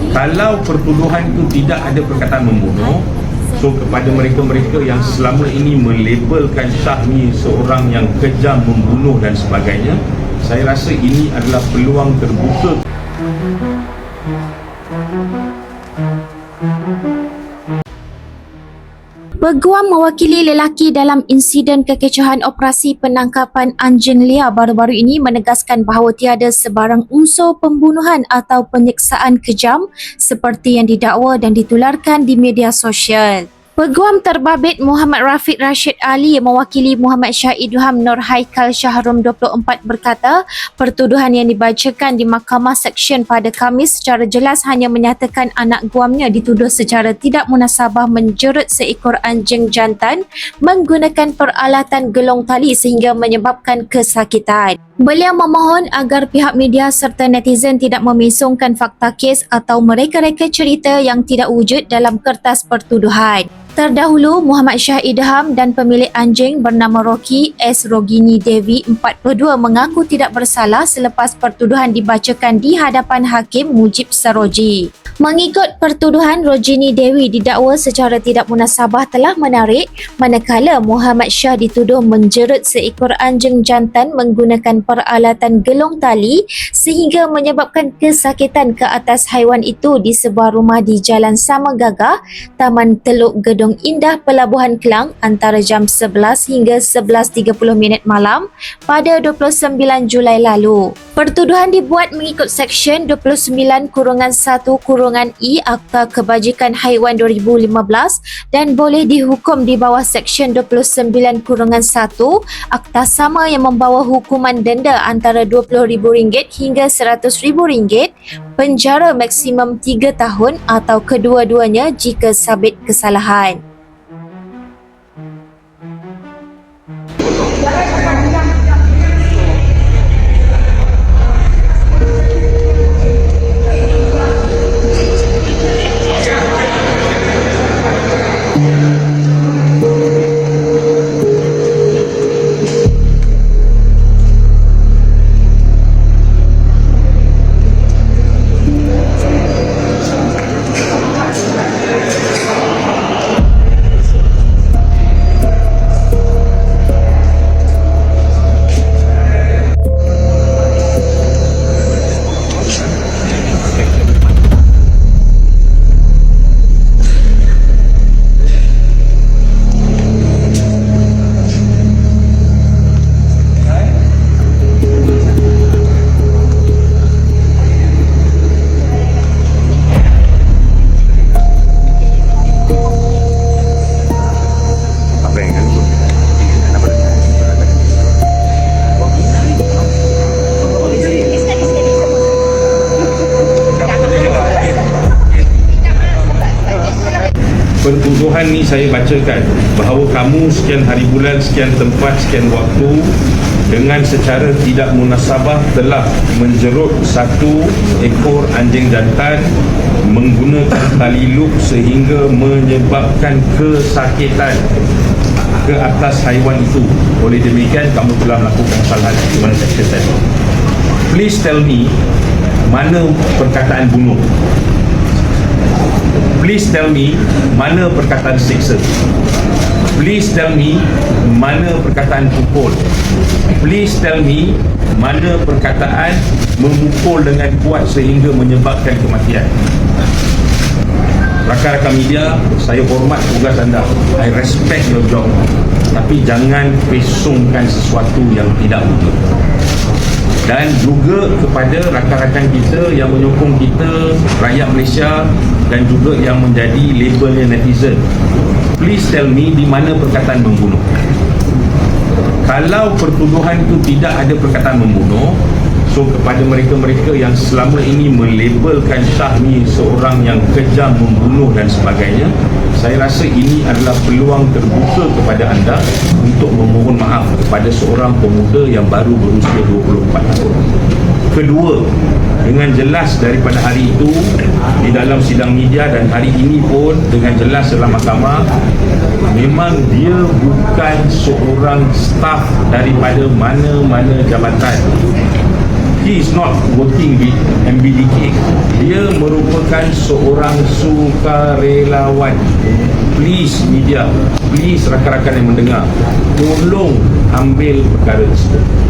Kalau pertuduhan itu tidak ada perkataan membunuh, so kepada mereka-mereka yang selama ini melabelkan Shah ni seorang yang kejam, membunuh dan sebagainya, saya rasa ini adalah peluang terbuka. Peguam mewakili lelaki dalam insiden kekecohan operasi penangkapan anjing liar baru-baru ini menegaskan bahawa tiada sebarang unsur pembunuhan atau penyiksaan kejam seperti yang didakwa dan ditularkan di media sosial. Peguam terbabit Muhammad Rafiq Rashid Ali yang mewakili Muhammad Shah Idham Nur Haikal Shahrum 24 berkata, pertuduhan yang dibacakan di Mahkamah Seksyen pada Khamis secara jelas hanya menyatakan anak guamnya dituduh secara tidak munasabah menjerut seekor anjing jantan menggunakan peralatan gelong tali sehingga menyebabkan kesakitan. Beliau memohon agar pihak media serta netizen tidak memesongkan fakta kes atau mereka-reka cerita yang tidak wujud dalam kertas pertuduhan. Terdahulu, Muhammad Shah Idham dan pemilik anjing bernama Rocky S. Rogini Devi 42 mengaku tidak bersalah selepas pertuduhan dibacakan di hadapan Hakim Mujib Saroji. Mengikut pertuduhan, Rogini Dewi didakwa secara tidak munasabah telah menarik manakala Muhammad Shah dituduh menjerut seekor anjing jantan menggunakan peralatan gelong tali sehingga menyebabkan kesakitan ke atas haiwan itu di sebuah rumah di Jalan Sama Gagah, Taman Teluk Gedong Indah, Pelabuhan Kelang antara jam 11 hingga 11.30 malam pada 29 Julai lalu. Pertuduhan dibuat mengikut Seksyen 29-1-I Akta Kebajikan Haiwan 2015 dan boleh dihukum di bawah Seksyen 29-1 Akta sama yang membawa hukuman denda antara RM20,000 hingga RM100,000, penjara maksimum 3 tahun atau kedua-duanya jika sabit kesalahan. Pertuduhan ni saya bacakan bahawa kamu sekian hari bulan, sekian tempat, sekian waktu dengan secara tidak munasabah telah menjerut satu ekor anjing jantan menggunakan tali loop sehingga menyebabkan kesakitan ke atas haiwan itu. Oleh demikian, kamu telah melakukan kesalahan di mana seksyen tadi. Please tell me mana perkataan bunuh. Please tell me mana perkataan seksa. Please tell me mana perkataan pukul. Please tell me mana perkataan memukul dengan kuat sehingga menyebabkan kematian. Rakan-rakan media, saya hormat tugas anda. I respect your job. Tapi jangan pesongkan sesuatu yang tidak betul. Dan juga kepada rakan-rakan kita yang menyokong kita, rakyat Malaysia dan juga yang menjadi labelnya netizen. Please tell me di mana perkataan membunuh. Kalau pertuduhan itu tidak ada perkataan membunuh, so kepada mereka-mereka yang selama ini melabelkan Shah ni seorang yang kejam, membunuh dan sebagainya, saya rasa ini adalah peluang terbuka kepada anda untuk memohon maaf kepada seorang pemuda yang baru berusia 24 tahun. Kedua, dengan jelas daripada hari itu di dalam sidang media dan hari ini pun dengan jelas dalam mahkamah, memang dia bukan seorang staf daripada mana-mana jabatan. He is not working with MBDK. Dia merupakan bukan seorang sukarelawan. Please media, please rakan-rakan yang mendengar, tolong ambil perkara tersebut.